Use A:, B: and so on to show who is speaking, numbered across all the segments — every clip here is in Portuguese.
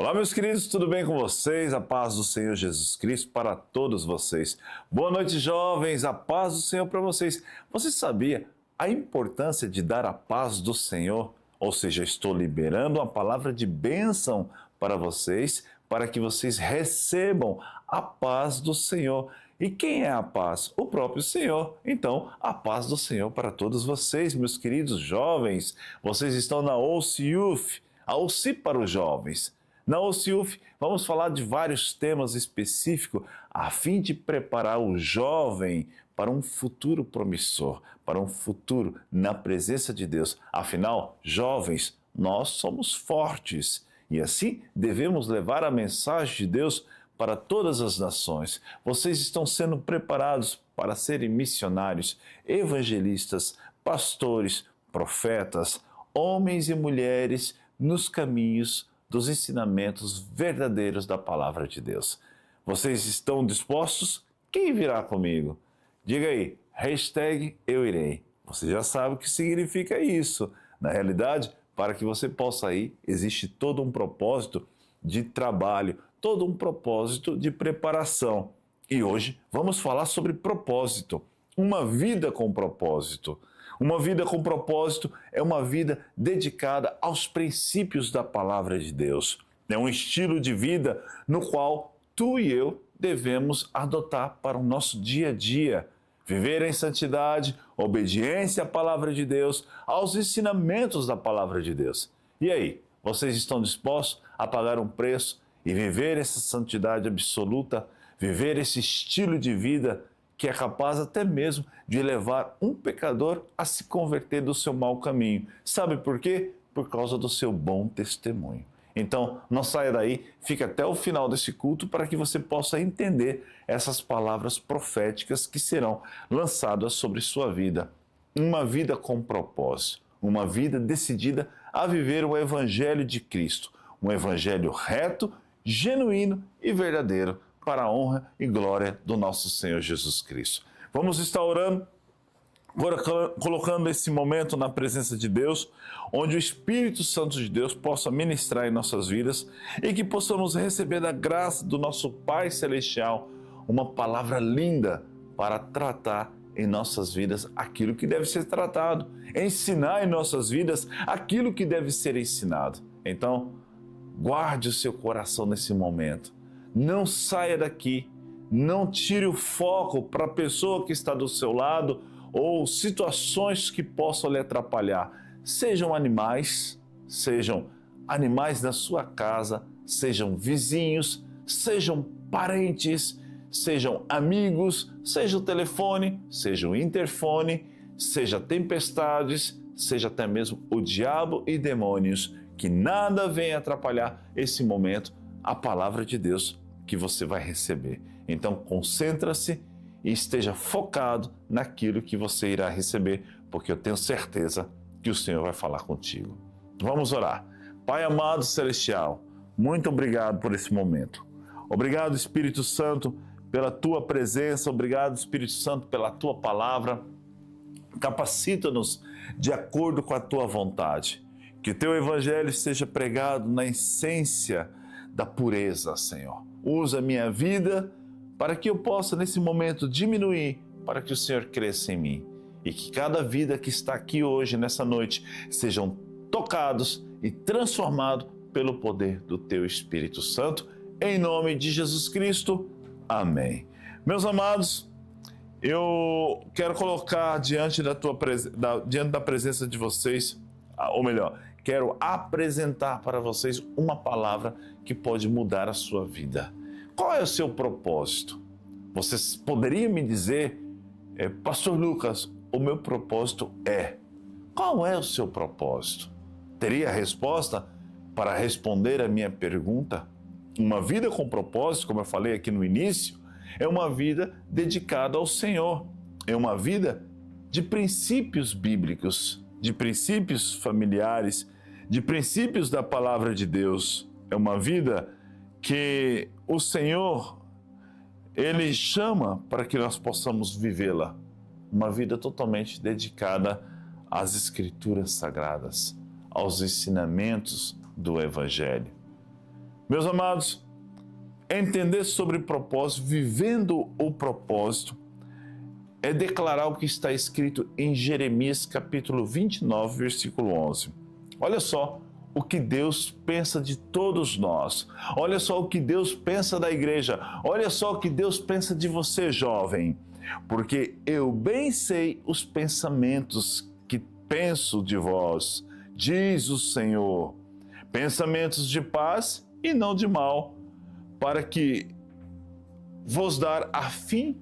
A: Olá, meus queridos, tudo bem com vocês? A paz do Senhor Jesus Cristo para todos vocês. Boa noite, jovens, a paz do Senhor para vocês. Você sabia a importância de dar a paz do Senhor? Ou seja, estou liberando uma palavra de bênção para vocês, para que vocês recebam a paz do Senhor. E quem é a paz? O próprio Senhor. Então, a paz do Senhor para todos vocês, meus queridos jovens. Vocês estão na OC Youth, a OC para os jovens. Na OC Youth, vamos falar de vários temas específicos a fim de preparar o jovem para um futuro promissor, para um futuro na presença de Deus. Afinal, jovens, nós somos fortes e assim devemos levar a mensagem de Deus para todas as nações. Vocês estão sendo preparados para serem missionários, evangelistas, pastores, profetas, homens e mulheres nos caminhos dos ensinamentos verdadeiros da palavra de Deus. Vocês estão dispostos? Quem virá comigo? Diga aí, #eu irei. Você já sabe o que significa isso. Na realidade, para que você possa ir, existe todo um propósito de trabalho, todo um propósito de preparação. E hoje vamos falar sobre propósito, uma vida com propósito. Uma vida com propósito é uma vida dedicada aos princípios da palavra de Deus. É um estilo de vida no qual tu e eu devemos adotar para o nosso dia a dia. Viver em santidade, obediência à palavra de Deus, aos ensinamentos da palavra de Deus. E aí, vocês estão dispostos a pagar um preço e viver essa santidade absoluta, viver esse estilo de vida que é capaz até mesmo de levar um pecador a se converter do seu mau caminho? Sabe por quê? Por causa do seu bom testemunho. Então, não saia daí, fique até o final desse culto para que você possa entender essas palavras proféticas que serão lançadas sobre sua vida. Uma vida com propósito, uma vida decidida a viver o Evangelho de Cristo, um Evangelho reto, genuíno e verdadeiro, para a honra e glória do nosso Senhor Jesus Cristo. Vamos estar orando, agora colocando esse momento na presença de Deus, onde o Espírito Santo de Deus possa ministrar em nossas vidas e que possamos receber da graça do nosso Pai Celestial uma palavra linda para tratar em nossas vidas aquilo que deve ser tratado, ensinar em nossas vidas aquilo que deve ser ensinado. Então, guarde o seu coração nesse momento. Não saia daqui, não tire o foco para a pessoa que está do seu lado ou situações que possam lhe atrapalhar. Sejam animais da sua casa, sejam vizinhos, sejam parentes, sejam amigos, seja o telefone, seja o interfone, seja tempestades, seja até mesmo o diabo e demônios, que nada venha atrapalhar esse momento, a palavra de Deus que você vai receber. Então concentra-se e esteja focado naquilo que você irá receber, porque eu tenho certeza que o Senhor vai falar contigo. Vamos orar. Pai amado celestial, muito obrigado por esse momento. Obrigado, Espírito Santo, pela tua presença. Obrigado, Espírito Santo, pela tua palavra. Capacita-nos de acordo com a tua vontade. Que o teu evangelho seja pregado na essência da pureza, Senhor. Usa a minha vida para que eu possa, nesse momento, diminuir, para que o Senhor cresça em mim. E que cada vida que está aqui hoje, nessa noite, sejam tocados e transformados pelo poder do teu Espírito Santo. Em nome de Jesus Cristo. Amém. Meus amados, eu quero colocar diante da presença de vocês, ou melhor, quero apresentar para vocês uma palavra que pode mudar a sua vida. Qual é o seu propósito? Vocês poderiam me dizer, Pastor Lucas, o meu propósito é. Qual é o seu propósito? Teria a resposta para responder a minha pergunta? Uma vida com propósito, como eu falei aqui no início, é uma vida dedicada ao Senhor. É uma vida de princípios bíblicos, de princípios familiares, de princípios da palavra de Deus. É uma vida que o Senhor, Ele chama para que nós possamos vivê-la. Uma vida totalmente dedicada às Escrituras Sagradas, aos ensinamentos do Evangelho. Meus amados, entender sobre propósito, vivendo o propósito, é declarar o que está escrito em Jeremias capítulo 29, versículo 11. Olha só o que Deus pensa de todos nós. Olha só o que Deus pensa da igreja. Olha só o que Deus pensa de você, jovem. Porque eu bem sei os pensamentos que penso de vós, diz o Senhor. Pensamentos de paz e não de mal, para que vos dar a fim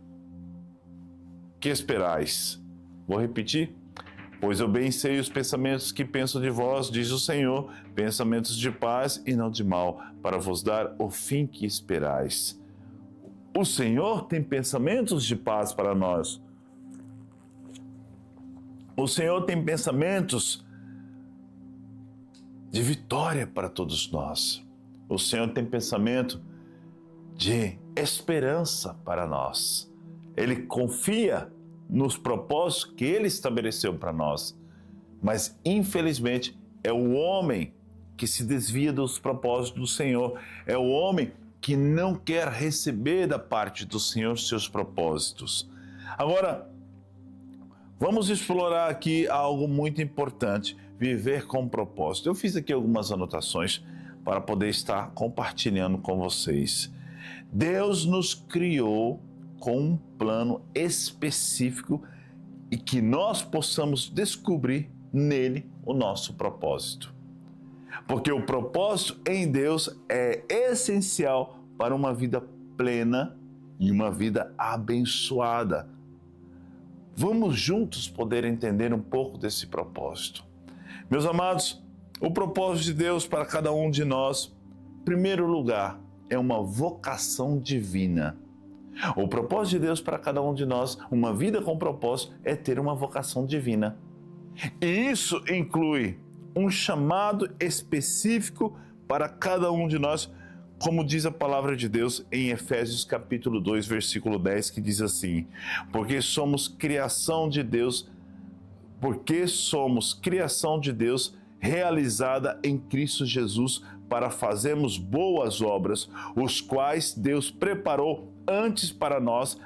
A: que esperais. Vou repetir. Pois eu bem sei os pensamentos que penso de vós, diz o Senhor, pensamentos de paz e não de mal, para vos dar o fim que esperais. O Senhor tem pensamentos de paz para nós. O Senhor tem pensamentos de vitória para todos nós. O Senhor tem pensamento de esperança para nós. Ele confia nos propósitos que Ele estabeleceu para nós. Mas, infelizmente, é o homem que se desvia dos propósitos do Senhor. É o homem que não quer receber da parte do Senhor seus propósitos. Agora, vamos explorar aqui algo muito importante, viver com propósito. Eu fiz aqui algumas anotações para poder estar compartilhando com vocês. Deus nos criou com um plano específico e que nós possamos descobrir nele o nosso propósito. Porque o propósito em Deus é essencial para uma vida plena e uma vida abençoada. Vamos juntos poder entender um pouco desse propósito. Meus amados, o propósito de Deus para cada um de nós, em primeiro lugar, é uma vocação divina. O propósito de Deus para cada um de nós, uma vida com propósito, é ter uma vocação divina. E isso inclui um chamado específico para cada um de nós, como diz a palavra de Deus em Efésios capítulo 2, versículo 10, que diz assim: porque somos criação de Deus realizada em Cristo Jesus para fazermos boas obras, os quais Deus preparou antes para nós,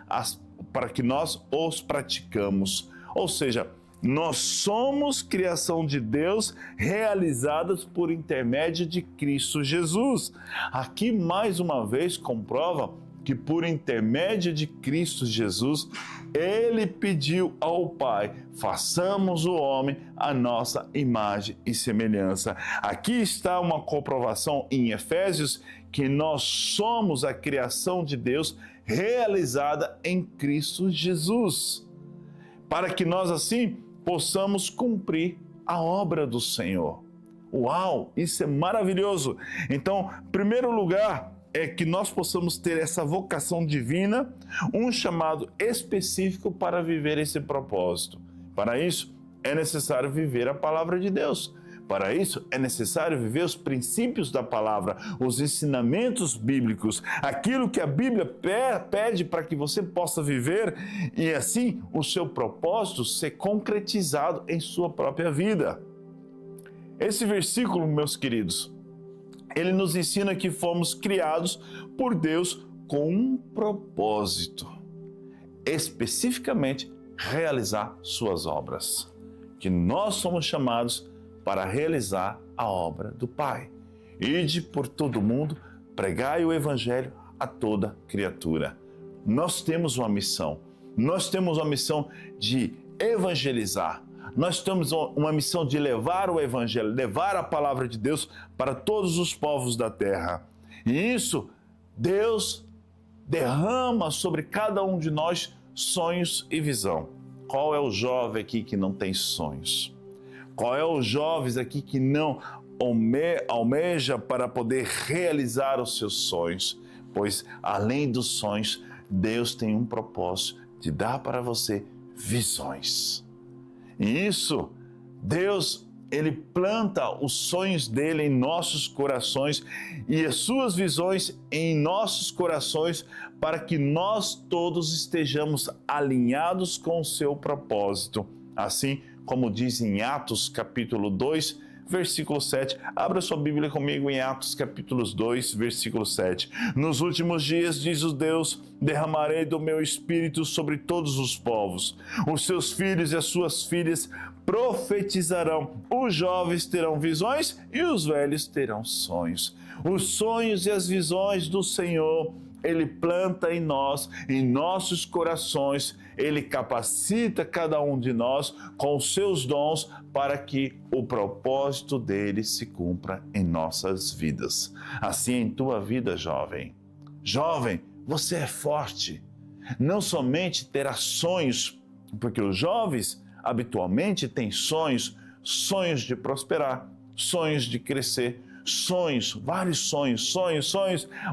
A: para que nós os praticamos. Ou seja, nós somos criação de Deus realizadas por intermédio de Cristo Jesus. Aqui mais uma vez comprova que por intermédio de Cristo Jesus, Ele pediu ao Pai, façamos o homem à nossa imagem e semelhança. Aqui está uma comprovação em Efésios que nós somos a criação de Deus realizada em Cristo Jesus, para que nós assim possamos cumprir a obra do Senhor. Uau, isso é maravilhoso! Então, em primeiro lugar, é que nós possamos ter essa vocação divina, um chamado específico para viver esse propósito. Para isso, é necessário viver a palavra de Deus. Para isso, é necessário viver os princípios da palavra, os ensinamentos bíblicos, aquilo que a Bíblia pede para que você possa viver e assim o seu propósito ser concretizado em sua própria vida. Esse versículo, meus queridos, ele nos ensina que fomos criados por Deus com um propósito, especificamente realizar suas obras, que nós somos chamados para realizar a obra do Pai. Ide por todo mundo, pregai o Evangelho a toda criatura. Nós temos uma missão de evangelizar. Nós temos uma missão de levar o Evangelho, levar a palavra de Deus para todos os povos da terra. E isso, Deus derrama sobre cada um de nós sonhos e visão. Qual é o jovem aqui que não tem sonhos? Qual é os jovens aqui que não almeja para poder realizar os seus sonhos? Pois, além dos sonhos, Deus tem um propósito de dar para você visões. E isso, Deus, Ele planta os sonhos dele em nossos corações e as suas visões em nossos corações para que nós todos estejamos alinhados com o seu propósito. Assim como diz em Atos capítulo 2, versículo 7. Abra sua Bíblia comigo em Atos capítulo 2, versículo 7. Nos últimos dias, diz o Deus, derramarei do meu espírito sobre todos os povos. Os seus filhos e as suas filhas profetizarão. Os jovens terão visões e os velhos terão sonhos. Os sonhos e as visões do Senhor Ele planta em nós, em nossos corações, Ele capacita cada um de nós com os seus dons para que o propósito dele se cumpra em nossas vidas. Assim em tua vida, jovem. Jovem, você é forte. Não somente terá sonhos, porque os jovens habitualmente têm sonhos, sonhos de prosperar, sonhos de crescer, sonhos, vários sonhos,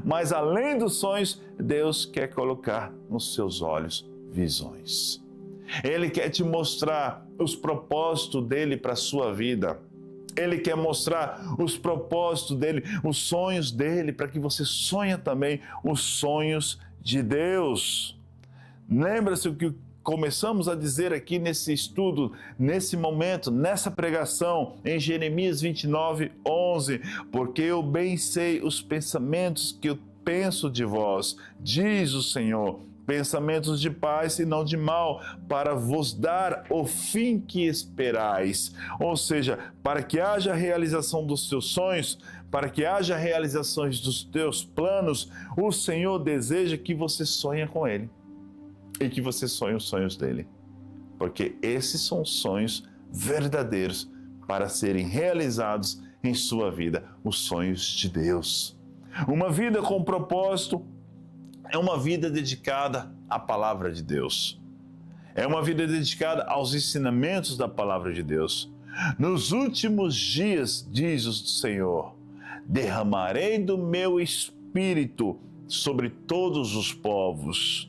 A: mas além dos sonhos, Deus quer colocar nos seus olhos visões. Ele quer te mostrar os propósitos dele para a sua vida. Ele quer mostrar os propósitos dele, os sonhos dele, para que você sonhe também os sonhos de Deus. Lembra-se o que começamos a dizer aqui nesse estudo, nesse momento, nessa pregação, em Jeremias 29, 11, porque eu bem sei os pensamentos que eu penso de vós, diz o Senhor, pensamentos de paz e não de mal, para vos dar o fim que esperais. Ou seja, para que haja realização dos teus sonhos, para que haja realizações dos teus planos, o Senhor deseja que você sonhe com Ele. E que você sonhe os sonhos dele. Porque esses são sonhos verdadeiros para serem realizados em sua vida, os sonhos de Deus. Uma vida com propósito é uma vida dedicada à palavra de Deus. É uma vida dedicada aos ensinamentos da palavra de Deus. Nos últimos dias, diz o Senhor, derramarei do meu espírito sobre todos os povos.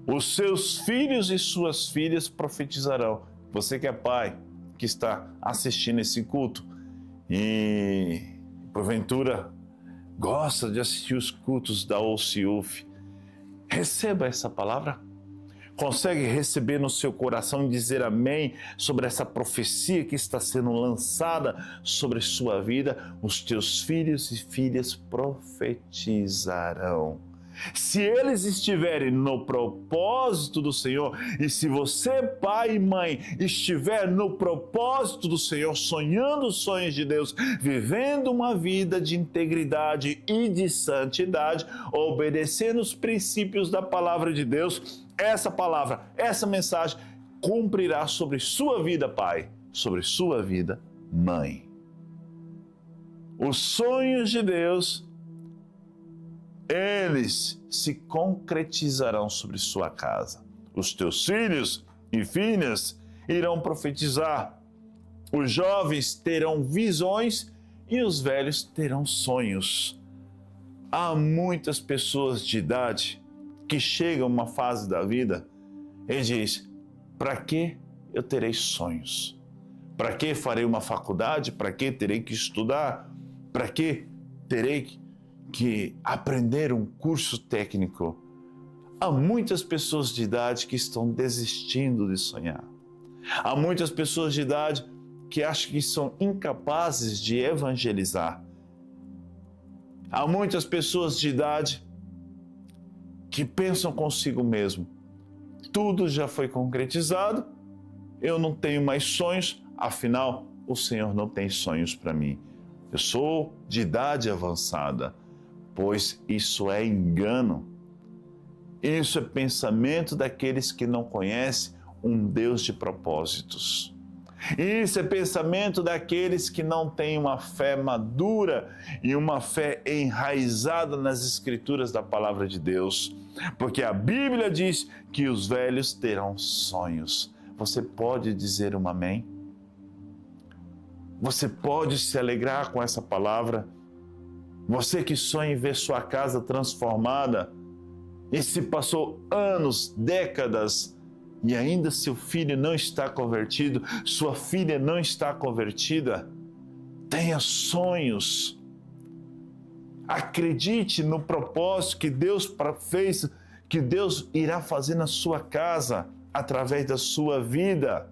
A: Os seus filhos e suas filhas profetizarão. Você que é pai, que está assistindo esse culto e, porventura, gosta de assistir os cultos da OCUF, receba essa palavra. Consegue receber no seu coração e dizer amém sobre essa profecia que está sendo lançada sobre sua vida? Os teus filhos e filhas profetizarão. Se eles estiverem no propósito do Senhor, e se você, pai e mãe, estiver no propósito do Senhor, sonhando os sonhos de Deus, vivendo uma vida de integridade e de santidade, obedecendo os princípios da palavra de Deus, essa palavra, essa mensagem cumprirá sobre sua vida, pai, sobre sua vida, mãe. Os sonhos de Deus, eles se concretizarão sobre sua casa. Os teus filhos e filhas irão profetizar. Os jovens terão visões e os velhos terão sonhos. Há muitas pessoas de idade que chegam a uma fase da vida e dizem: para que eu terei sonhos? Para que farei uma faculdade? Para que terei que estudar? Para que terei que aprender um curso técnico? Há muitas pessoas de idade que estão desistindo de sonhar. Há muitas pessoas de idade que acham que são incapazes de evangelizar. Há muitas pessoas de idade que pensam consigo mesmo: tudo já foi concretizado, eu não tenho mais sonhos, afinal, o Senhor não tem sonhos para mim. Eu sou de idade avançada. Pois isso é engano. Isso é pensamento daqueles que não conhecem um Deus de propósitos. Isso é pensamento daqueles que não têm uma fé madura e uma fé enraizada nas Escrituras da Palavra de Deus. Porque a Bíblia diz que os velhos terão sonhos. Você pode dizer um amém? Você pode se alegrar com essa palavra? Você que sonha em ver sua casa transformada e se passou anos, décadas e ainda seu filho não está convertido, sua filha não está convertida, tenha sonhos. Acredite no propósito que Deus fez, que Deus irá fazer na sua casa, através da sua vida.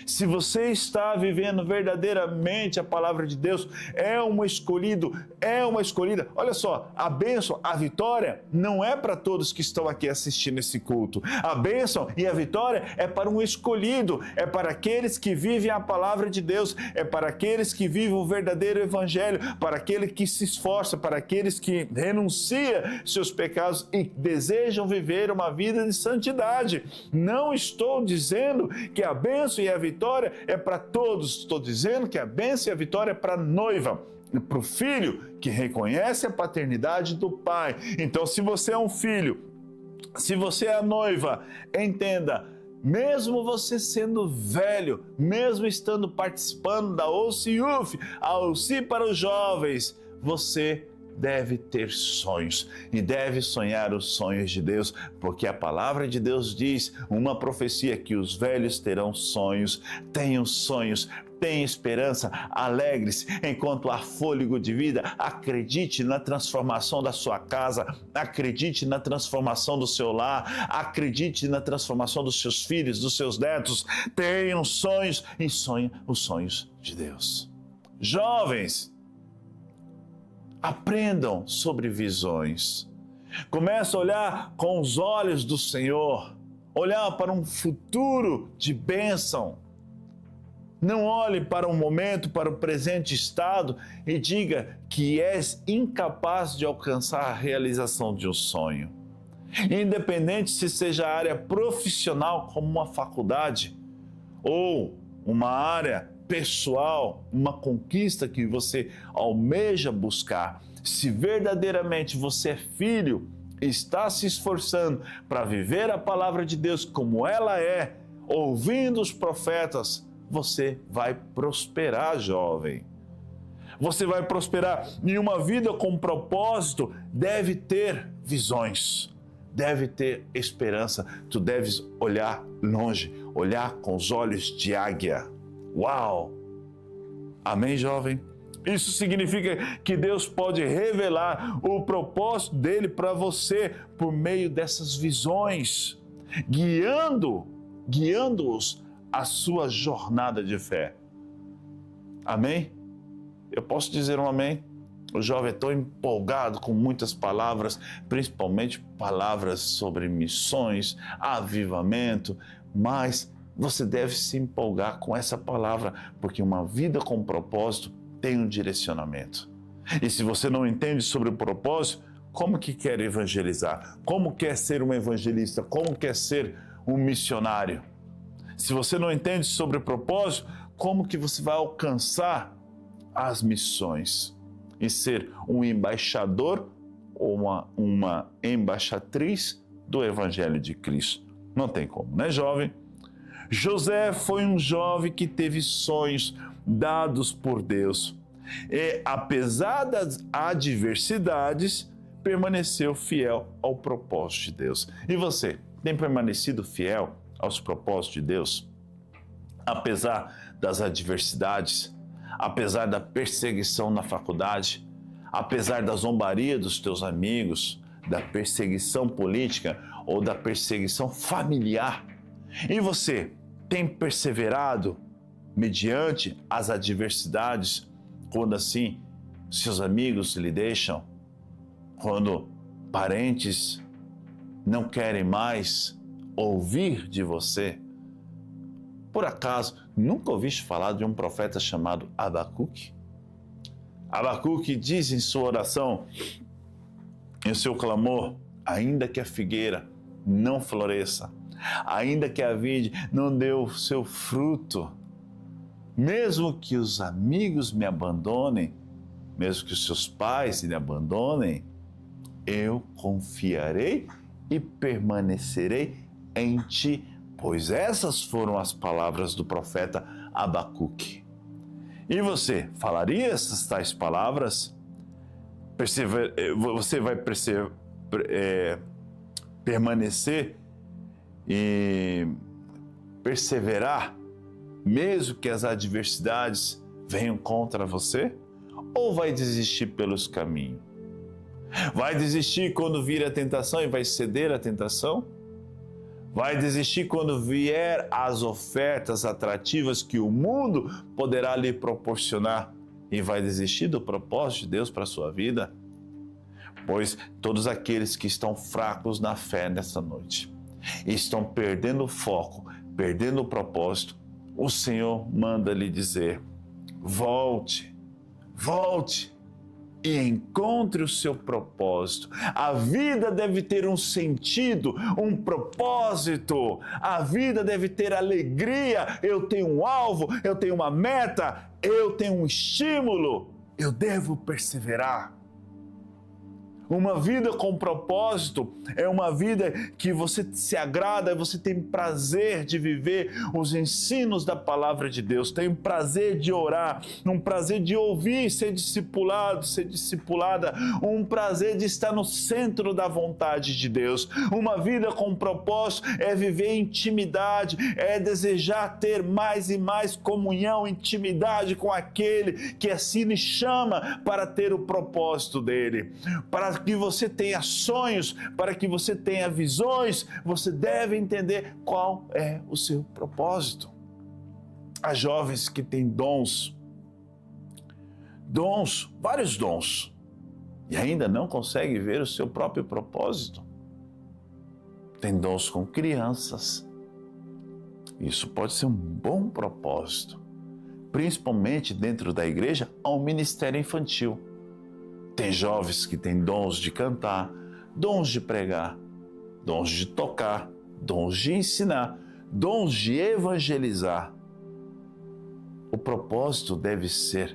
A: Se você está vivendo verdadeiramente a palavra de Deus, é um escolhido, é uma escolhida. Olha só, a bênção, a vitória não é para todos que estão aqui assistindo esse culto. A bênção e a vitória é para um escolhido, é para aqueles que vivem a palavra de Deus, é para aqueles que vivem o verdadeiro evangelho, para aquele que se esforça, para aqueles que renuncia seus pecados e desejam viver uma vida de santidade. Não estou dizendo que a bênção e a vitória é para todos, estou dizendo que a bênção e a vitória é para a noiva, para o filho que reconhece a paternidade do pai. Então, se você é um filho, se você é a noiva, entenda, mesmo você sendo velho, mesmo estando participando da OCIUF, a OCI para os jovens, você deve ter sonhos e deve sonhar os sonhos de Deus, porque a palavra de Deus diz, uma profecia, que os velhos terão sonhos. Tenham sonhos, tenha esperança, alegre-se enquanto há fôlego de vida. Acredite na transformação da sua casa, acredite na transformação do seu lar, acredite na transformação dos seus filhos, dos seus netos. Tenham sonhos e sonhe os sonhos de Deus. Jovens, aprendam sobre visões. Comece a olhar com os olhos do Senhor, olhar para um futuro de bênção. Não olhe para o momento, para o presente estado e diga que és incapaz de alcançar a realização de um sonho. Independente se seja a área profissional, como uma faculdade, ou uma área pessoal, uma conquista que você almeja buscar. Se verdadeiramente você é filho, está se esforçando para viver a palavra de Deus como ela é, ouvindo os profetas, você vai prosperar, jovem. Você vai prosperar. E uma vida com propósito deve ter visões, deve ter esperança. Tu deves olhar longe, olhar com os olhos de águia. Uau! Amém, jovem? Isso significa que Deus pode revelar o propósito dele para você por meio dessas visões, guiando-os a sua jornada de fé. Amém? Eu posso dizer um amém? O jovem é tão empolgado com muitas palavras, principalmente palavras sobre missões, avivamento, mas você deve se empolgar com essa palavra, porque uma vida com propósito tem um direcionamento. E se você não entende sobre o propósito, como que quer evangelizar? Como quer ser um evangelista? Como quer ser um missionário? Se você não entende sobre o propósito, como que você vai alcançar as missões e ser um embaixador ou uma embaixatriz do Evangelho de Cristo? Não tem como, né, jovem? José foi um jovem que teve sonhos dados por Deus e, apesar das adversidades, permaneceu fiel ao propósito de Deus. E você, tem permanecido fiel aos propósitos de Deus? Apesar das adversidades, apesar da perseguição na faculdade, apesar da zombaria dos teus amigos, da perseguição política ou da perseguição familiar. E você tem perseverado mediante as adversidades, quando assim seus amigos lhe deixam, quando parentes não querem mais ouvir de você? Por acaso, nunca ouviste falar de um profeta chamado Abacuque? Abacuque diz em sua oração, em seu clamor, ainda que a figueira não floresça, ainda que a vide não dê o seu fruto, mesmo que os amigos me abandonem, mesmo que os seus pais me abandonem, eu confiarei e permanecerei em ti, pois essas foram as palavras do profeta Abacuque. E você, falaria essas tais palavras? Você vai permanecer e perseverar, mesmo que as adversidades venham contra você? Ou vai desistir pelos caminhos? Vai desistir quando vir a tentação e vai ceder à tentação? Vai desistir quando vier as ofertas atrativas que o mundo poderá lhe proporcionar e vai desistir do propósito de Deus para a sua vida? Pois todos aqueles que estão fracos na fé nessa noite, estão perdendo o foco, perdendo o propósito, o Senhor manda lhe dizer: volte, volte e encontre o seu propósito. A vida deve ter um sentido, um propósito. A vida deve ter alegria. Eu tenho um alvo, eu tenho uma meta, eu tenho um estímulo. Eu devo perseverar. Uma vida com propósito é uma vida que você se agrada, você tem prazer de viver os ensinos da palavra de Deus, tem prazer de orar, um prazer de ouvir, ser discipulado, ser discipulada, um prazer de estar no centro da vontade de Deus. Uma vida com propósito é viver intimidade, é desejar ter mais e mais comunhão, intimidade com aquele que assim lhe chama para ter o propósito dele. Para que você tenha sonhos, para que você tenha visões, você deve entender qual é o seu propósito. Há jovens que têm dons, vários dons, e ainda não conseguem ver o seu próprio propósito. Tem dons com crianças. Isso pode ser um bom propósito, principalmente dentro da igreja, há um ministério infantil. Tem jovens que têm dons de cantar, dons de pregar, dons de tocar, dons de ensinar, dons de evangelizar. O propósito deve ser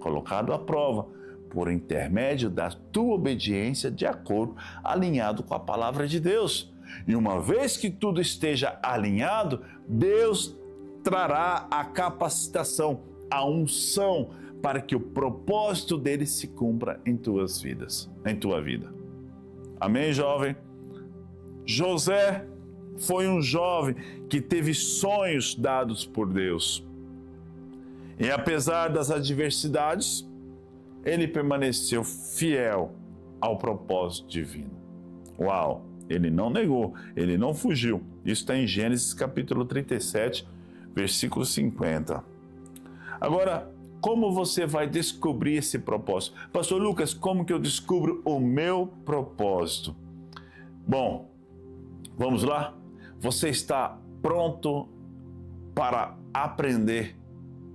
A: colocado à prova por intermédio da tua obediência de acordo, alinhado com a palavra de Deus. E uma vez que tudo esteja alinhado, Deus trará a capacitação, a unção, para que o propósito dele se cumpra em tuas vidas, em tua vida. Amém, jovem? José foi um jovem que teve sonhos dados por Deus. E apesar das adversidades, ele permaneceu fiel ao propósito divino. Uau! Ele não negou, ele não fugiu. Isso está em Gênesis capítulo 37, versículo 50. Agora, como você vai descobrir esse propósito? Pastor Lucas, como que eu descubro o meu propósito? Bom, vamos lá? Você está pronto para aprender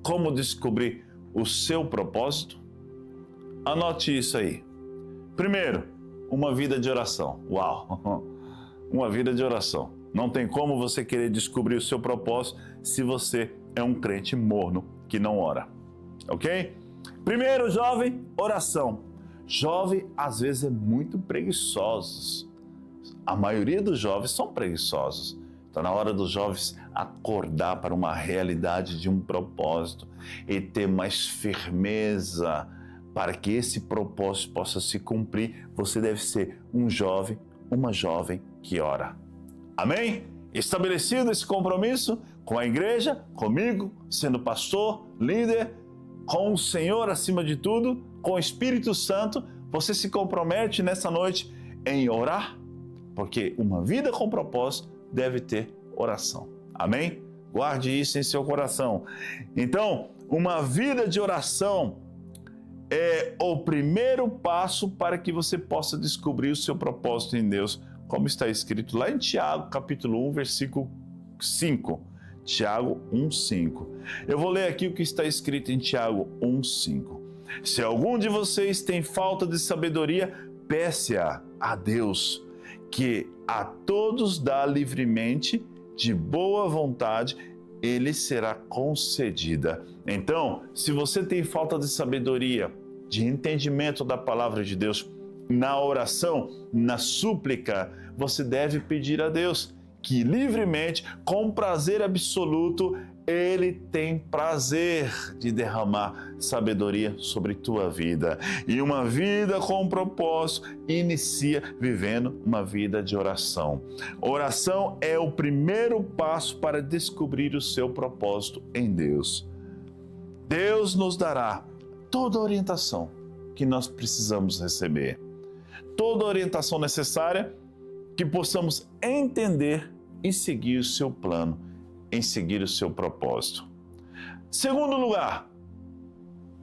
A: como descobrir o seu propósito? Anote isso aí. Primeiro, uma vida de oração. Uau! Uma vida de oração. Não tem como você querer descobrir o seu propósito se você é um crente morno que não ora. Ok? Primeiro, jovem, oração. Jovem, às vezes, é muito preguiçoso. A maioria dos jovens são preguiçosos. Está na hora dos jovens acordar para uma realidade de um propósito e ter mais firmeza para que esse propósito possa se cumprir. Você deve ser um jovem, uma jovem que ora. Amém? Estabelecido esse compromisso com a igreja, comigo, sendo pastor, líder, com o Senhor acima de tudo, com o Espírito Santo, você se compromete nessa noite em orar, porque uma vida com propósito deve ter oração. Amém? Guarde isso em seu coração. Então, uma vida de oração é o primeiro passo para que você possa descobrir o seu propósito em Deus, como está escrito lá em Tiago, capítulo 1, versículo 5. Tiago 1,5. Eu vou ler aqui o que está escrito em Tiago 1,5. Se algum de vocês tem falta de sabedoria, peça a Deus, que a todos dá livremente, de boa vontade, ele será concedida. Então, se você tem falta de sabedoria, de entendimento da palavra de Deus, na oração, na súplica, você deve pedir a Deus que livremente, com prazer absoluto, Ele tem prazer de derramar sabedoria sobre tua vida. E uma vida com propósito inicia vivendo uma vida de oração. Oração é o primeiro passo para descobrir o seu propósito em Deus. Deus nos dará toda a orientação que nós precisamos receber. Toda a orientação necessária que possamos entender em seguir o seu plano, em seguir o seu propósito. Segundo lugar,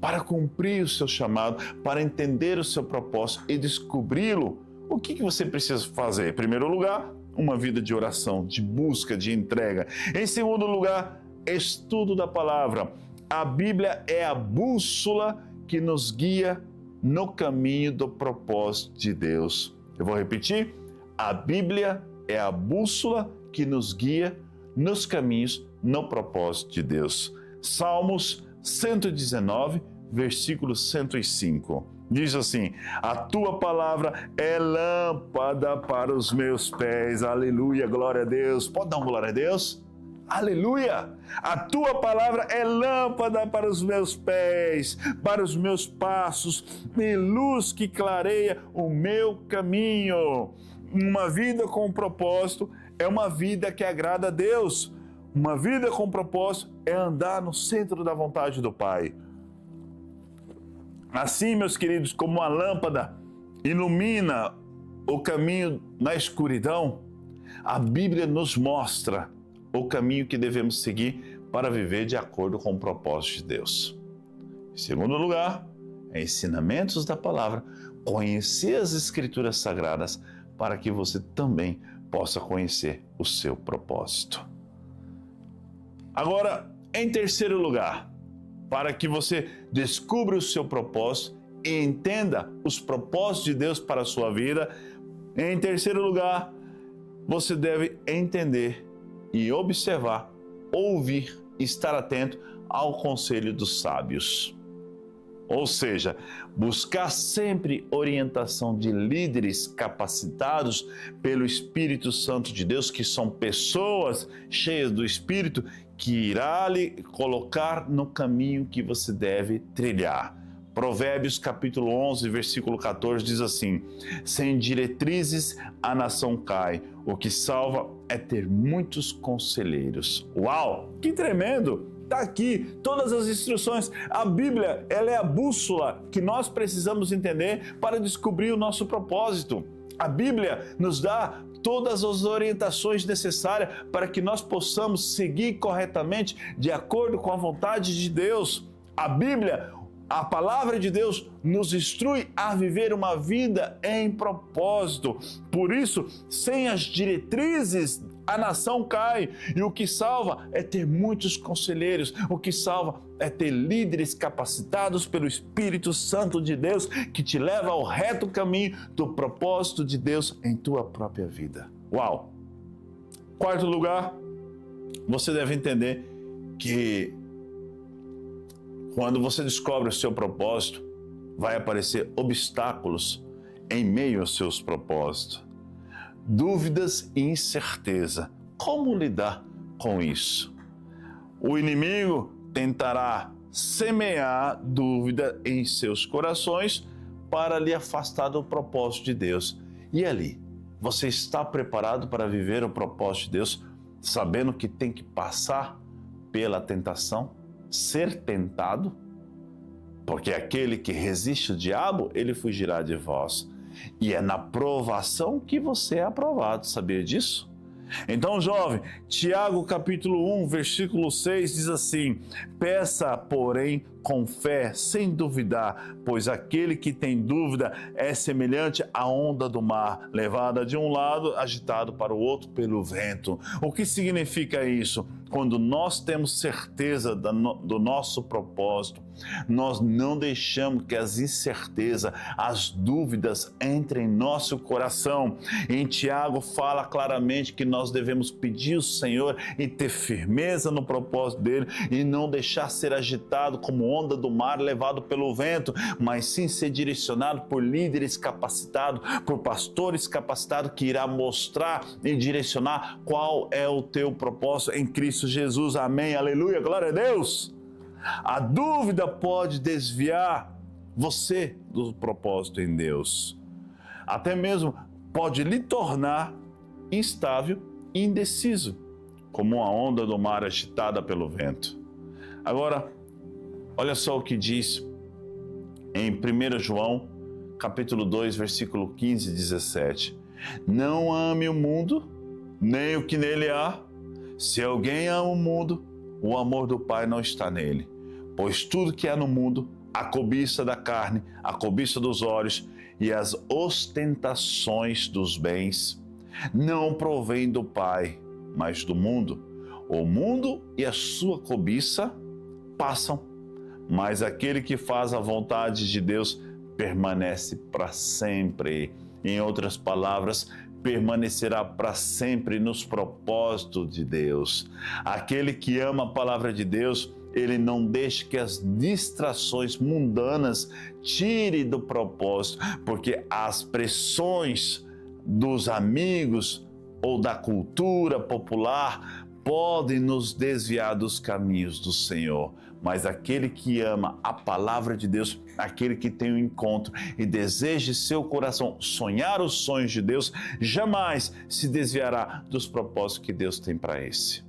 A: para cumprir o seu chamado, para entender o seu propósito e descobri-lo, o que você precisa fazer? Em primeiro lugar, uma vida de oração, de busca, de entrega. Em segundo lugar, estudo da palavra. A Bíblia é a bússola que nos guia no caminho do propósito de Deus. Eu vou repetir. A Bíblia é a bússola que nos guia nos caminhos no propósito de Deus. Salmos 119, versículo 105. Diz assim: a tua palavra é lâmpada para os meus pés. Aleluia, glória a Deus. Pode dar um glória a Deus? Aleluia! A tua palavra é lâmpada para os meus pés, para os meus passos, e luz que clareia o meu caminho. Uma vida com propósito é uma vida que agrada a Deus. Uma vida com propósito é andar no centro da vontade do Pai. Assim, meus queridos, como uma lâmpada ilumina o caminho na escuridão, a Bíblia nos mostra o caminho que devemos seguir para viver de acordo com o propósito de Deus. Em segundo lugar, ensinamentos da palavra, conhecer as Escrituras Sagradas para que você também possa conhecer o seu propósito. Agora, em terceiro lugar, para que você descubra o seu propósito e entenda os propósitos de Deus para a sua vida, em terceiro lugar, você deve entender e observar, ouvir, estar atento ao conselho dos sábios. Ou seja, buscar sempre orientação de líderes capacitados pelo Espírito Santo de Deus, que são pessoas cheias do Espírito, que irá lhe colocar no caminho que você deve trilhar. Provérbios capítulo 11, versículo 14 diz assim: sem diretrizes a nação cai, o que salva é ter muitos conselheiros. Uau, que tremendo! Está aqui todas as instruções. A Bíblia, ela é a bússola que nós precisamos entender para descobrir o nosso propósito. A Bíblia nos dá todas as orientações necessárias para que nós possamos seguir corretamente de acordo com a vontade de Deus. A Bíblia, a palavra de Deus, nos instrui a viver uma vida em propósito. Por isso, sem as diretrizes, a nação cai, e o que salva é ter muitos conselheiros, o que salva é ter líderes capacitados pelo Espírito Santo de Deus, que te leva ao reto caminho do propósito de Deus em tua própria vida. Uau! Quarto lugar, você deve entender que quando você descobre o seu propósito, vai aparecer obstáculos em meio aos seus propósitos. Dúvidas e incerteza. Como lidar com isso? O inimigo tentará semear dúvida em seus corações para lhe afastar do propósito de Deus. E ali, você está preparado para viver o propósito de Deus, sabendo que tem que passar pela tentação, ser tentado? Porque aquele que resiste o diabo, ele fugirá de vós. E é na provação que você é aprovado, sabia disso? Então, jovem, Tiago capítulo 1, versículo 6 diz assim: peça, porém, com fé, sem duvidar, pois aquele que tem dúvida é semelhante à onda do mar, levada de um lado, agitado para o outro pelo vento. O que significa isso? Quando nós temos certeza do nosso propósito, nós não deixamos que as incertezas, as dúvidas entrem em nosso coração. Em Tiago fala claramente que nós devemos pedir ao Senhor e ter firmeza no propósito dele e não deixar ser agitado como onda do mar levado pelo vento, mas sim ser direcionado por líderes capacitados, por pastores capacitados que irá mostrar e direcionar qual é o teu propósito em Cristo Jesus. Amém, aleluia, glória a Deus. A dúvida pode desviar você do propósito em Deus. Até mesmo pode lhe tornar instável e indeciso, como uma onda do mar agitada pelo vento. Agora, olha só o que diz em 1 João, capítulo 2, versículo 15 e 17. Não ame o mundo, nem o que nele há. Se alguém ama o mundo, o amor do Pai não está nele. Pois tudo que há no mundo, a cobiça da carne, a cobiça dos olhos e as ostentações dos bens, não provém do Pai, mas do mundo. O mundo e a sua cobiça passam, mas aquele que faz a vontade de Deus permanece para sempre. Em outras palavras, permanecerá para sempre nos propósitos de Deus. Aquele que ama a palavra de Deus, ele não deixa que as distrações mundanas tirem do propósito, porque as pressões dos amigos ou da cultura popular podem nos desviar dos caminhos do Senhor. Mas aquele que ama a palavra de Deus, aquele que tem um encontro e deseja em seu coração sonhar os sonhos de Deus, jamais se desviará dos propósitos que Deus tem para esse.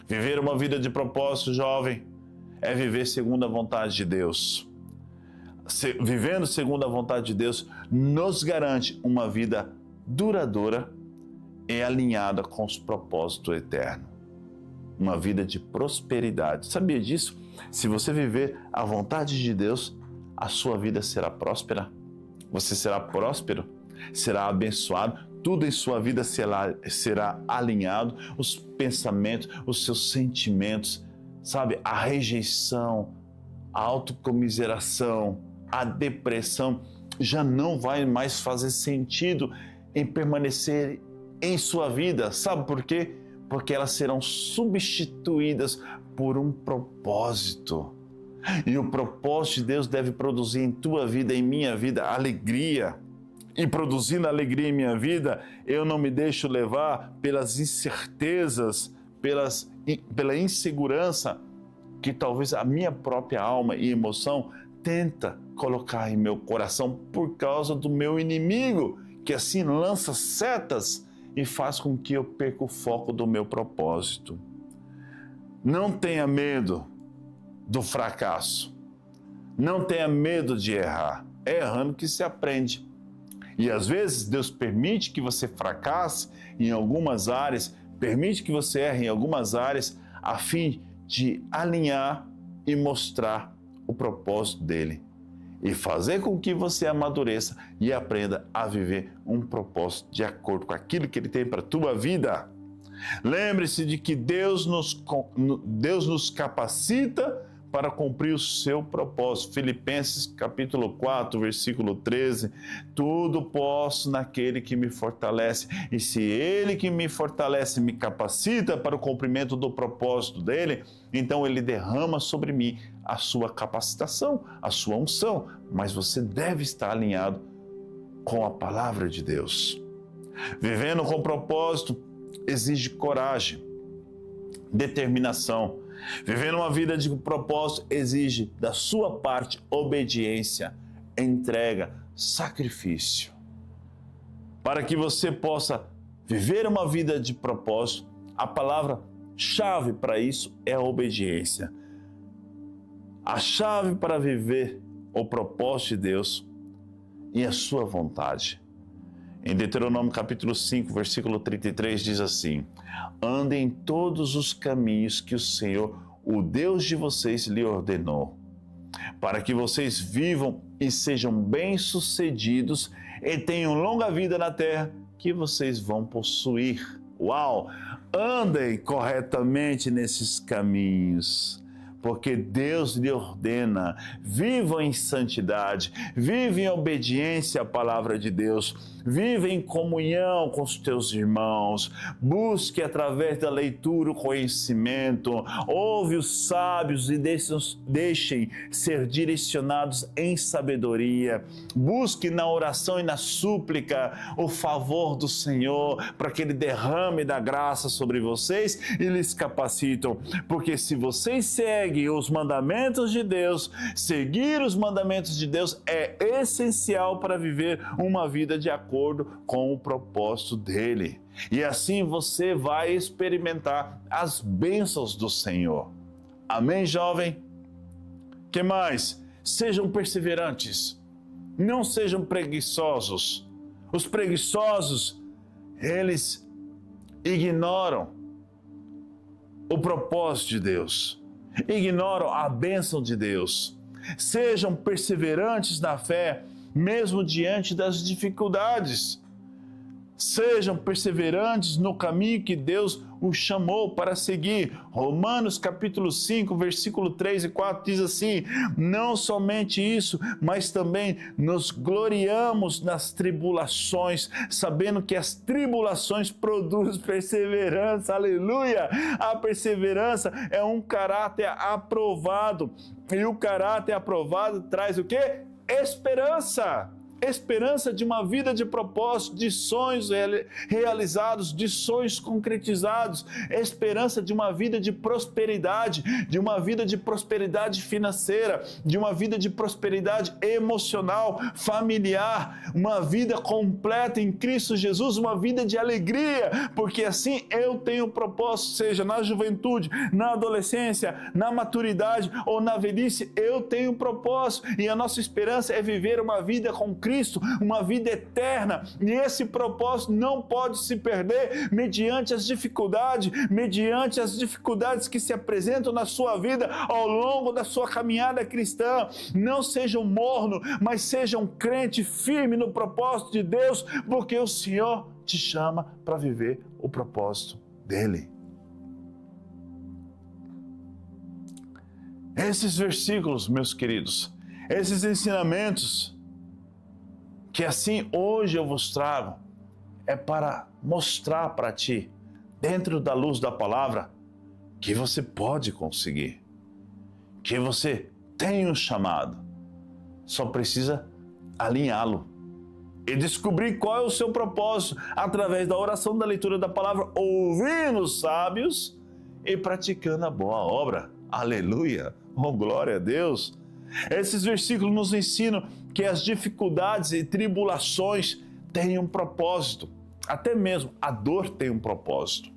A: Viver uma vida de propósito, jovem, é viver segundo a vontade de Deus. Vivendo segundo a vontade de Deus, nos garante uma vida duradoura e alinhada com os propósitos eternos. Uma vida de prosperidade. Sabia disso? Se você viver a vontade de Deus, a sua vida será próspera. Você será próspero, será abençoado, tudo em sua vida será alinhado, os pensamentos, os seus sentimentos, sabe? A rejeição, a autocomiseração, a depressão já não vai mais fazer sentido em permanecer em sua vida. Sabe por quê? Porque elas serão substituídas por um propósito. E o propósito de Deus deve produzir em tua vida, em minha vida, alegria. E produzindo alegria em minha vida, eu não me deixo levar pelas incertezas, pela insegurança que talvez a minha própria alma e emoção tenta colocar em meu coração por causa do meu inimigo, que assim lança setas e faz com que eu perca o foco do meu propósito. Não tenha medo do fracasso. Não tenha medo de errar. É errando que se aprende. E às vezes Deus permite que você fracasse em algumas áreas, permite que você erre em algumas áreas, a fim de alinhar e mostrar o propósito dele. E fazer com que você amadureça e aprenda a viver um propósito de acordo com aquilo que ele tem para a tua vida. Lembre-se de que Deus nos capacita para cumprir o seu propósito. Filipenses capítulo 4, versículo 13. Tudo posso naquele que me fortalece. E se ele que me fortalece me capacita para o cumprimento do propósito dele, então ele derrama sobre mim a sua capacitação, a sua unção. Mas você deve estar alinhado com a palavra de Deus. Vivendo com propósito exige coragem, determinação. Viver uma vida de propósito exige da sua parte obediência, entrega, sacrifício. Para que você possa viver uma vida de propósito, a palavra-chave para isso é a obediência. A chave para viver o propósito de Deus e a sua vontade. Em Deuteronômio capítulo 5, versículo 33 diz assim: andem em todos os caminhos que o Senhor, o Deus de vocês, lhe ordenou, para que vocês vivam e sejam bem-sucedidos e tenham longa vida na terra que vocês vão possuir. Uau! Andem corretamente nesses caminhos, porque Deus lhe ordena, vivam em santidade, vivem em obediência à palavra de Deus, vive em comunhão com os teus irmãos, busque através da leitura o conhecimento, ouve os sábios e deixem ser direcionados em sabedoria, busque na oração e na súplica o favor do Senhor, para que Ele derrame da graça sobre vocês e lhes capacitam, porque se vocês seguem os mandamentos de Deus, seguir os mandamentos de Deus é essencial para viver uma vida de acordo com o propósito dele. E assim você vai experimentar as bênçãos do Senhor. Amém, jovem? Que mais? Sejam perseverantes. Não sejam preguiçosos. Os preguiçosos, eles ignoram o propósito de Deus, ignoram a bênção de Deus. Sejam perseverantes na fé, mesmo diante das dificuldades. Sejam perseverantes no caminho que Deus os chamou para seguir. Romanos capítulo 5, versículo 3 e 4 diz assim: não somente isso, mas também nos gloriamos nas tribulações, sabendo que as tribulações produzem perseverança. Aleluia! A perseverança é um caráter aprovado, e o caráter aprovado traz o quê? Esperança. Esperança de uma vida de propósito, de sonhos realizados, de sonhos concretizados, esperança de uma vida de prosperidade financeira, de uma vida de prosperidade emocional, familiar, uma vida completa em Cristo Jesus, uma vida de alegria, porque assim eu tenho propósito, seja na juventude, na adolescência, na maturidade ou na velhice, eu tenho propósito, e a nossa esperança é viver uma vida com Cristo, uma vida eterna, e esse propósito não pode se perder mediante as dificuldades que se apresentam na sua vida ao longo da sua caminhada cristã. Não sejam morno, mas sejam crente firme no propósito de Deus, porque o Senhor te chama para viver o propósito dele. Esses versículos, meus queridos, esses ensinamentos que assim hoje eu vos trago, é para mostrar para ti, dentro da luz da palavra, que você pode conseguir, que você tem um chamado, só precisa alinhá-lo e descobrir qual é o seu propósito, através da oração, da leitura da palavra, ouvindo os sábios e praticando a boa obra. Aleluia! Oh, glória a Deus! Esses versículos nos ensinam que as dificuldades e tribulações têm um propósito. Até mesmo a dor tem um propósito.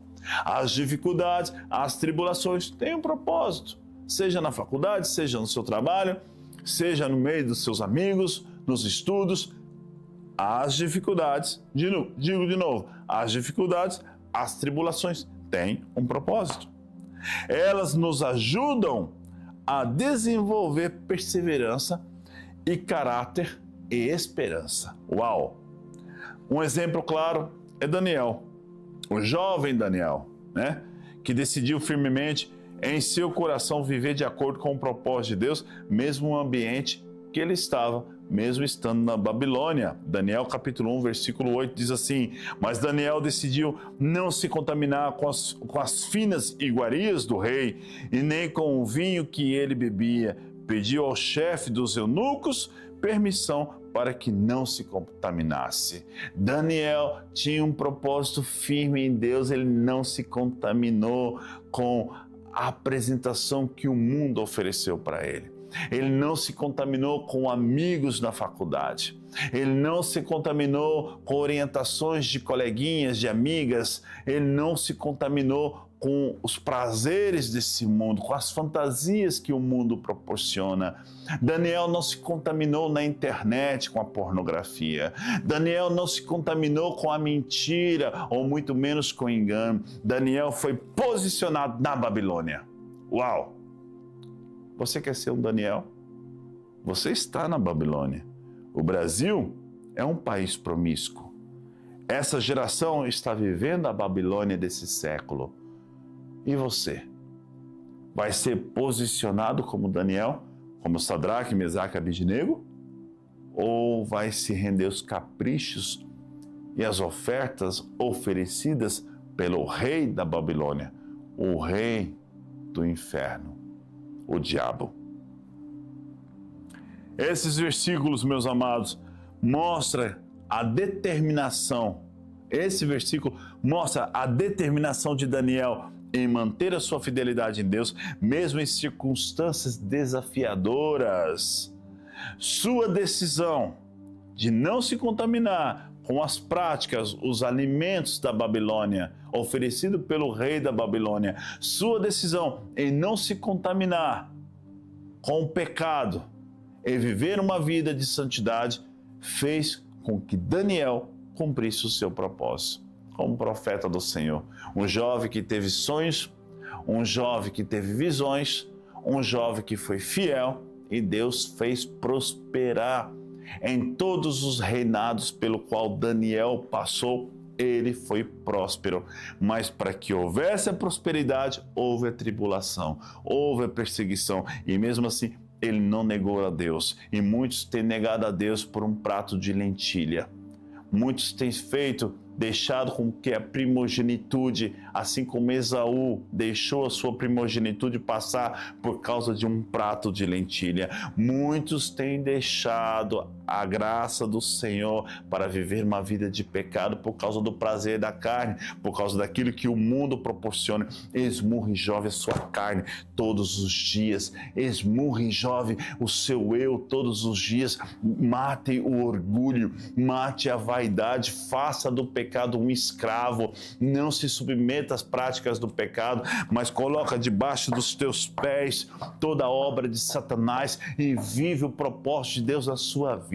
A: As dificuldades, as tribulações têm um propósito. Seja na faculdade, seja no seu trabalho, seja no meio dos seus amigos, nos estudos. As dificuldades, digo de novo, as dificuldades, as tribulações têm um propósito. Elas nos ajudam a desenvolver perseverança e caráter e esperança. Uau! Um exemplo claro é Daniel, o jovem Daniel, que decidiu firmemente em seu coração viver de acordo com o propósito de Deus, mesmo no ambiente que ele estava, mesmo estando na Babilônia. Daniel capítulo 1, versículo 8 diz assim: mas Daniel decidiu não se contaminar com as finas iguarias do rei, e nem com o vinho que ele bebia. Pediu ao chefe dos eunucos permissão para que não se contaminasse. Daniel tinha um propósito firme em Deus, ele não se contaminou com a apresentação que o mundo ofereceu para ele. Ele não se contaminou com amigos na faculdade. Ele não se contaminou com orientações de coleguinhas, de amigas. Ele não se contaminou com os prazeres desse mundo, com as fantasias que o mundo proporciona. Daniel não se contaminou na internet com a pornografia. Daniel não se contaminou com a mentira, ou muito menos com o engano. Daniel foi posicionado na Babilônia. Uau! Você quer ser um Daniel? Você está na Babilônia. O Brasil é um país promíscuo. Essa geração está vivendo a Babilônia desse século. E você? Vai ser posicionado como Daniel, como Sadraque, Mesaque e Abednego? Ou vai se render aos caprichos e às ofertas oferecidas pelo rei da Babilônia, o rei do inferno, o diabo? Esses versículos, meus amados, mostram a determinação. Esse versículo mostra a determinação de Daniel em manter a sua fidelidade em Deus, mesmo em circunstâncias desafiadoras. Sua decisão de não se contaminar com as práticas, os alimentos da Babilônia, oferecido pelo rei da Babilônia, sua decisão em não se contaminar com o pecado e viver uma vida de santidade, fez com que Daniel cumprisse o seu propósito. como profeta do Senhor. Um jovem que teve sonhos, um jovem que teve visões, um jovem que foi fiel e Deus fez prosperar. Em todos os reinados pelo qual Daniel passou, ele foi próspero. Mas para que houvesse a prosperidade, houve a tribulação, houve a perseguição. E mesmo assim, ele não negou a Deus. E muitos têm negado a Deus por um prato de lentilha. Muitos têm deixado com que a primogenitude, assim como Esaú deixou a sua primogenitude passar por causa de um prato de lentilha. Muitos têm deixado a graça do Senhor para viver uma vida de pecado por causa do prazer da carne, por causa daquilo que o mundo proporciona. Esmurre, jovem, a sua carne todos os dias. Esmurre, jovem, o seu eu todos os dias. Mate o orgulho, mate a vaidade, faça do pecado um escravo. Não se submeta às práticas do pecado, mas coloca debaixo dos teus pés toda a obra de Satanás e vive o propósito de Deus na sua vida.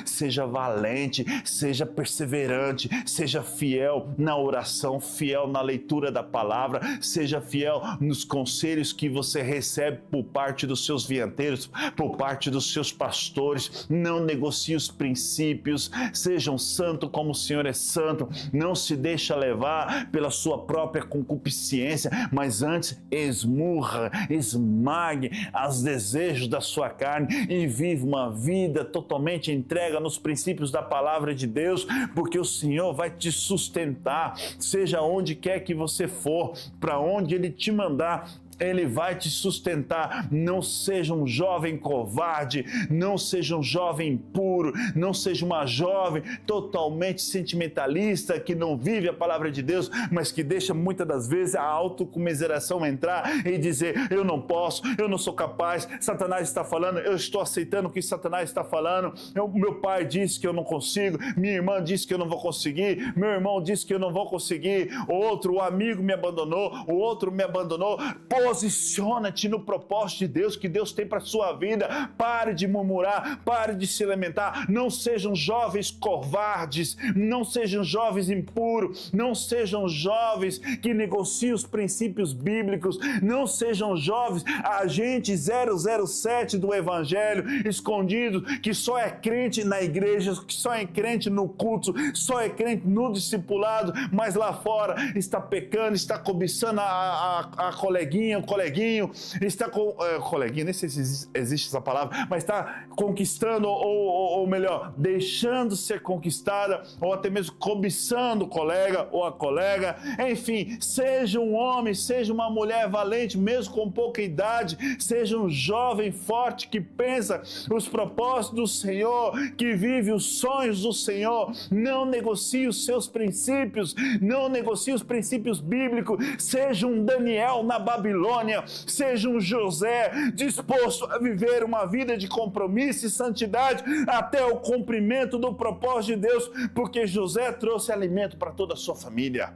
A: Seja valente, seja perseverante, seja fiel na oração, fiel na leitura da palavra, seja fiel nos conselhos que você recebe por parte dos seus vianteiros, por parte dos seus pastores. Não negocie os princípios, sejam santos como o Senhor é santo. Não se deixa levar pela sua própria concupiscência, mas antes esmurra, esmague os desejos da sua carne e vive uma vida totalmente entrega nos princípios da palavra de Deus, porque o Senhor vai te sustentar, seja onde quer que você for, para onde Ele te mandar, Ele vai te sustentar. Não seja um jovem covarde, não seja um jovem impuro, não seja uma jovem totalmente sentimentalista, que não vive a palavra de Deus, mas que deixa muitas das vezes a autocomiseração entrar e dizer: eu não posso, eu não sou capaz, Satanás está falando, eu estou aceitando o que Satanás está falando, meu pai disse que eu não consigo, minha irmã disse que eu não vou conseguir, meu irmão disse que eu não vou conseguir, o amigo me abandonou, o outro me abandonou. Posiciona-te no propósito de Deus, que Deus tem para a sua vida. Pare de murmurar, pare de se lamentar. Não sejam jovens covardes, não sejam jovens impuros, não sejam jovens que negociam os princípios bíblicos, não sejam jovens agentes 007 do evangelho, escondidos, que só é crente na igreja, que só é crente no culto, só é crente no discipulado, mas lá fora está pecando, está cobiçando a coleguinha, o coleguinho, está com coleguinha, nem sei se existe essa palavra, mas está conquistando, ou melhor, deixando ser conquistada, ou até mesmo cobiçando o colega ou a colega. Enfim, seja um homem, seja uma mulher valente, mesmo com pouca idade, seja um jovem forte que pensa os propósitos do Senhor, que vive os sonhos do Senhor. Não negocie os seus princípios, não negocie os princípios bíblicos. Seja um Daniel na Babilônia, seja um José disposto a viver uma vida de compromisso e santidade até o cumprimento do propósito de Deus, porque José trouxe alimento para toda a sua família.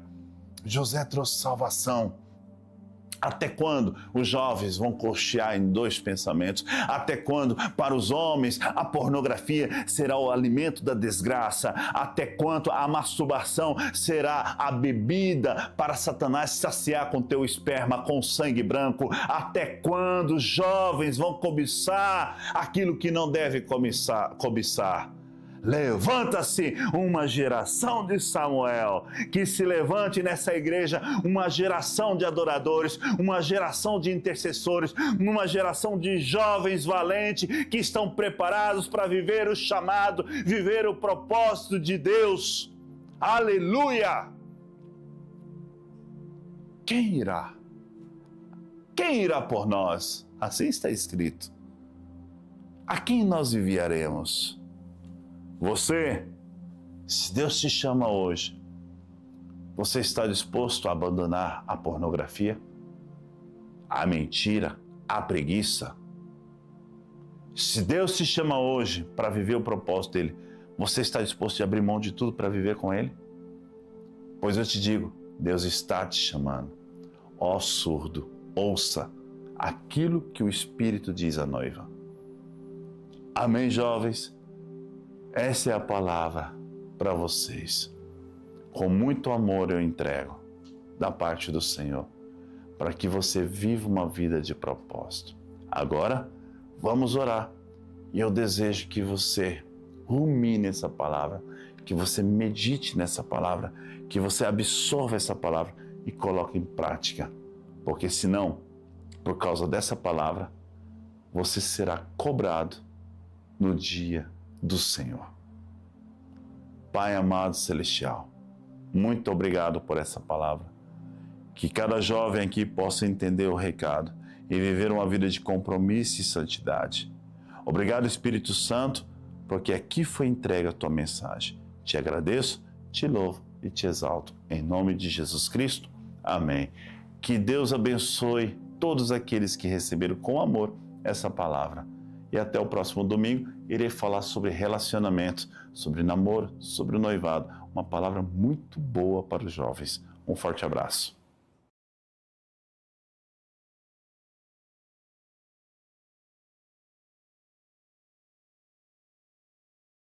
A: José trouxe salvação. Até quando os jovens vão cochear em dois pensamentos? Até quando, para os homens, a pornografia será o alimento da desgraça? Até quando a masturbação será a bebida para Satanás saciar com teu esperma, com sangue branco? Até quando os jovens vão cobiçar aquilo que não deve cobiçar? Levanta-se uma geração de Samuel, que se levante nessa igreja uma geração de adoradores, uma geração de intercessores, uma geração de jovens valentes que estão preparados para viver o chamado, viver o propósito de Deus. Aleluia! Quem irá? Quem irá por nós? Assim está escrito. A quem nós enviaremos? Você, se Deus te chama hoje, você está disposto a abandonar a pornografia, a mentira, a preguiça? Se Deus te chama hoje para viver o propósito dele, você está disposto a abrir mão de tudo para viver com ele? Pois eu te digo, Deus está te chamando. Ó surdo, ouça aquilo que o Espírito diz à noiva. Amém, jovens? Essa é a palavra para vocês. Com muito amor eu entrego da parte do Senhor, para que você viva uma vida de propósito. Agora, vamos orar. E eu desejo que você rumine essa palavra, que você medite nessa palavra, que você absorva essa palavra e coloque em prática. Porque senão, por causa dessa palavra, você será cobrado no dia do Senhor. Pai amado celestial, muito obrigado por essa palavra. Que cada jovem aqui possa entender o recado e viver uma vida de compromisso e santidade. Obrigado, Espírito Santo, porque aqui foi entregue a tua mensagem. Te agradeço, te louvo e te exalto. Em nome de Jesus Cristo. Amém. Que Deus abençoe todos aqueles que receberam com amor essa palavra. E até o próximo domingo, irei falar sobre relacionamento, sobre namoro, sobre o noivado. Uma palavra muito boa para os jovens. Um forte abraço.